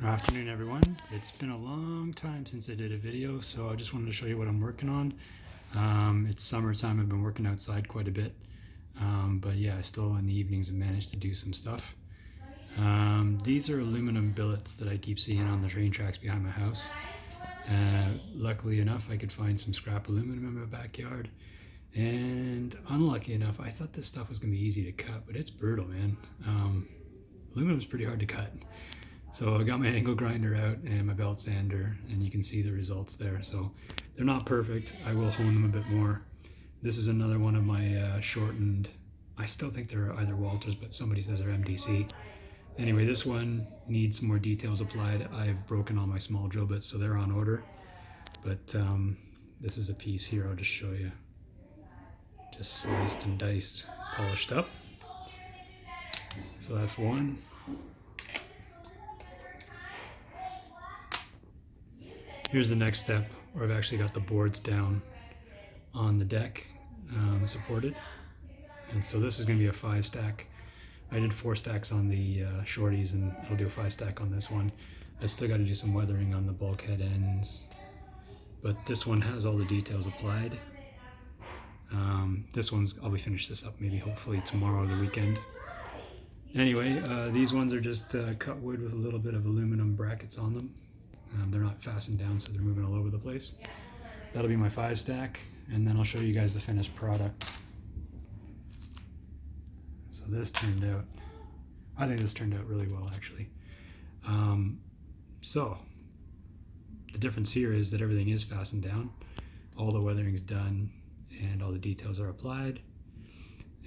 Good afternoon, everyone. It's been a long time since I did a video, so I just wanted to show you what I'm working on. It's summertime. I've been working outside quite a bit, but yeah, I still in the evenings have managed to do some stuff. These are aluminum billets that I keep seeing on the train tracks behind my house. Luckily enough, I could find some scrap aluminum in my backyard, and unlucky enough, I thought this stuff was going to be easy to cut, but it's brutal, man. Aluminum's pretty hard to cut. So I got my angle grinder out and my belt sander, and you can see the results there. So they're not perfect. I will hone them a bit more. This is another one of my shortened, I still think they're either Walters, but somebody says they're MDC. Anyway, this one needs more details applied. I've broken all my small drill bits, so they're on order. But this is a piece here, I'll just show you. Just sliced and diced, polished up. So that's one. Here's the next step, where I've actually got the boards down on the deck, supported. And so this is going to be a 5-stack. I did 4 stacks on the shorties, and I'll do a 5-stack on this one. I still got to do some weathering on the bulkhead ends, but this one has all the details applied. This one's, I'll be finished this up maybe hopefully tomorrow or the weekend. Anyway, these ones are just cut wood with a little bit of aluminum brackets on them. They're not fastened down, so they're moving all over the place. That'll be my 5-stack, and then I'll show you guys the finished product. So this turned out, I think this turned out really well, actually. So the difference here is that everything is fastened down, all the weathering's done, and all the details are applied.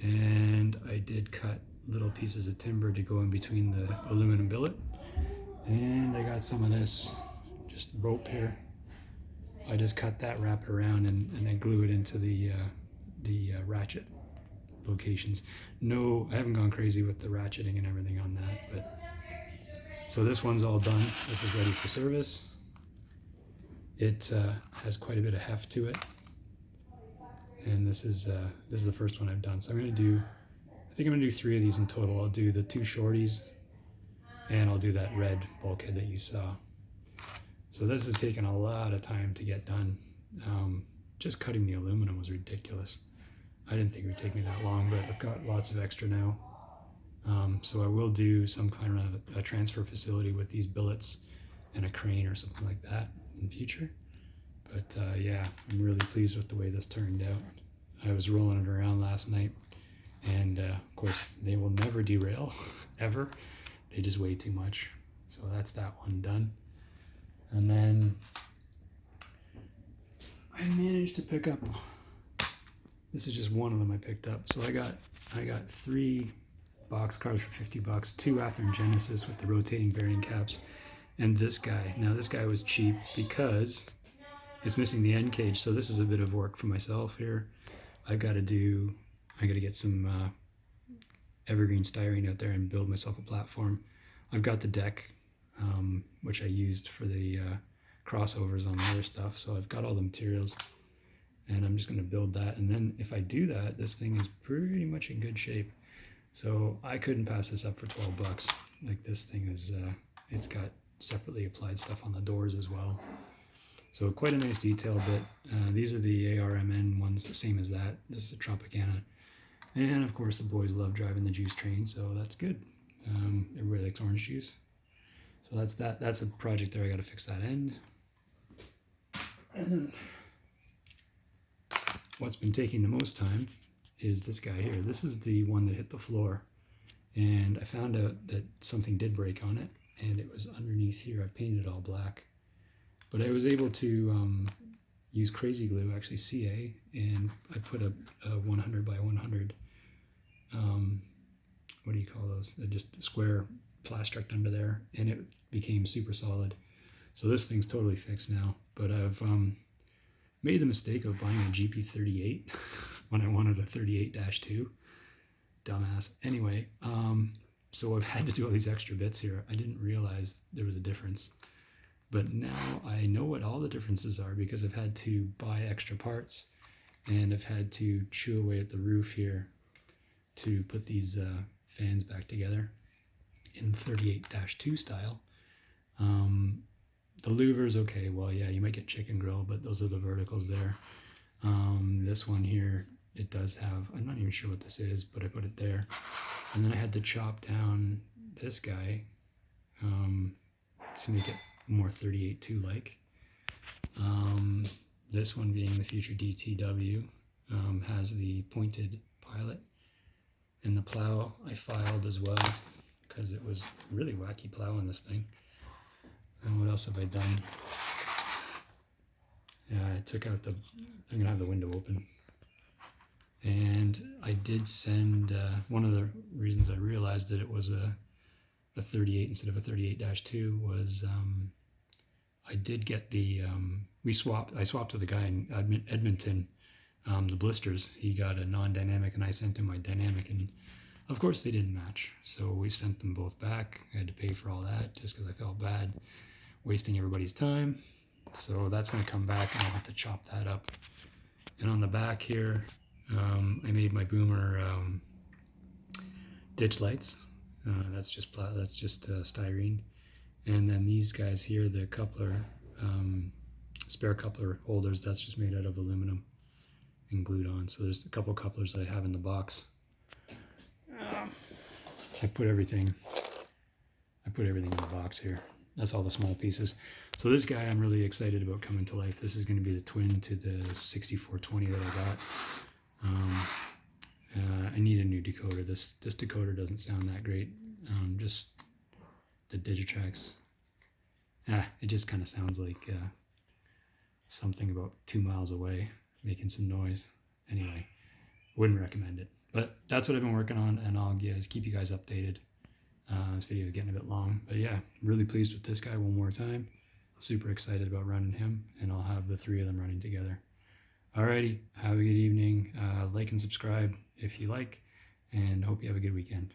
And I did cut little pieces of timber to go in between the aluminum billet, and I got some of this just rope here. I just cut that, wrap it around, and then glue it into the ratchet locations. No, I haven't gone crazy with the ratcheting and everything on that, but so this one's all done. This is ready for service. It has quite a bit of heft to it, and this is the first one I've done. So I think I'm gonna do 3 of these in total. I'll do the 2 shorties, and I'll do that red bulkhead that you saw. So this has taken a lot of time to get done. Just cutting the aluminum was ridiculous. I didn't think it would take me that long, but I've got lots of extra now. So I will do some kind of a transfer facility with these billets and a crane or something like that in future. But yeah, I'm really pleased with the way this turned out. I was rolling it around last night, and of course they will never derail, ever. They just weigh too much. So that's that one done. And then I managed to pick up, this is just one of them I picked up. So I got 3 box cars for 50 bucks, 2 Athearn Genesis with the rotating bearing caps, and this guy. Now this guy was cheap because it's missing the end cage, so this is a bit of work for myself here. I got to get some evergreen styrene out there and build myself a platform. I've got the deck, which I used for the crossovers on the other stuff, so I've got all the materials, and I'm just going to build that. And then if I do that, this thing is pretty much in good shape. So I couldn't pass this up for 12 bucks. Like, this thing is, it's got separately applied stuff on the doors as well. So quite a nice detail bit. These are the ARMN ones, the same as that. This is a Tropicana. And of course the boys love driving the juice train, so that's good. Everybody likes orange juice. So that's that. That's a project there. I got to fix that end. And then what's been taking the most time is this guy here. This is the one that hit the floor, and I found out that something did break on it, and it was underneath here. I've painted it all black, but I was able to use crazy glue, actually CA, and I put a 100 by 100 what do you call those? Just square plasticked under there, and it became super solid. So this thing's totally fixed now, but I've made the mistake of buying a GP38 when I wanted a 38-2. Dumbass. Anyway, so I've had to do all these extra bits here. I didn't realize there was a difference, but now I know what all the differences are because I've had to buy extra parts, and I've had to chew away at the roof here to put these fans back together in 38-2 style. The louver's okay. Well, yeah, you might get chicken grill, but those are the verticals there. This one here, it does have, I'm not even sure what this is, but I put it there. And then I had to chop down this guy to make it more 38.2 like. This one being the future DTW has the pointed pilot, and the plow I filed as well because it was really wacky plow in this thing. And what else have I done? Yeah, I took out the, I'm gonna have the window open. And I did send, one of the reasons I realized that it was a 38 instead of a 38-2 was I did get the, I swapped with a guy in Edmonton, the blisters. He got a non-dynamic and I sent him my dynamic, and of course they didn't match. So we sent them both back. I had to pay for all that just because I felt bad wasting everybody's time. So that's going to come back and I'll have to chop that up. And on the back here, I made my boomer ditch lights. That's just styrene. And then these guys here, the coupler, spare coupler holders, that's just made out of aluminum and glued on. So there's a couple couplers that I have in the box. I put everything in the box here. That's all the small pieces. So this guy I'm really excited about coming to life. This is going to be the twin to the 6420 that I got. I need a new decoder. This decoder doesn't sound that great. Just the Digitrax. It just kind of sounds like something about 2 miles away making some noise. Anyway, wouldn't recommend it. But that's what I've been working on, and I'll keep you guys updated. This video is getting a bit long, but yeah, really pleased with this guy one more time. Super excited about running him, and I'll have the 3 of them running together. Alrighty, have a good evening. Like and subscribe if you like, and hope you have a good weekend.